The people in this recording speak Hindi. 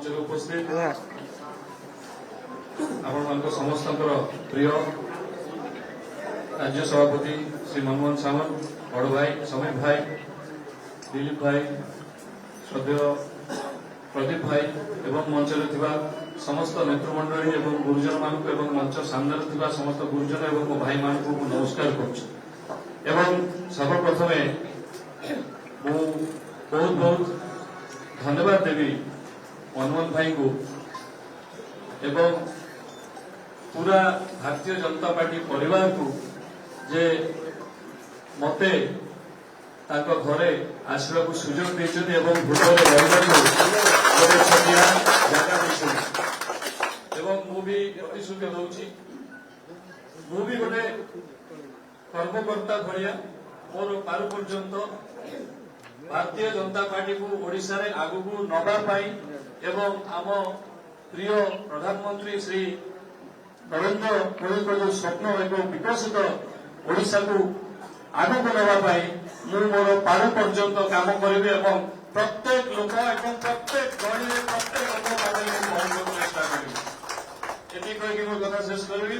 मंच उपस्थित आपण समस्त प्रिय राज्य सभापति श्री मनमोहन सामंत, बड़ भाई समीर भाई, दिलीप भाई, श्रद्धेय प्रदीप भाई एवं मंच समस्त नेतृमंडली एवं गुरुजन मानक एवं मंच सामने समस्त गुरुजन एवं मो भाई मान को नमस्कार करुँ। सर्वप्रथमे मु बहुत बहुत धन्यवाद देवी मनमोहन भाई को एवं पूरा भारतीय जनता पार्टी परिवार को जे मते ताको घरे आसवा को सुजोग देछन एवं भूतले रहिबार छटिया जागा देछन एवं मु भी प्रतिश्रुति दउछि मु भी गोटे कर्मकर्ता भलिया मोर पारु पर्यंत भारतीय जनता पार्टी को ओडिशा रे आगु को नबा पाई एवं आम प्रिय प्रधानमंत्री श्री नरेंद्र मोदी जो स्वप्न एवं विकसित ओडिशा को आगु को नबा पाई मु मोर पारु पर्यंत काम करिबे एवं प्रत्येक लोक एवं प्रत्येक गणी प्रत्येक लोक चेष्टा करिबे एति कहि कि मो कथा शेष करिबी।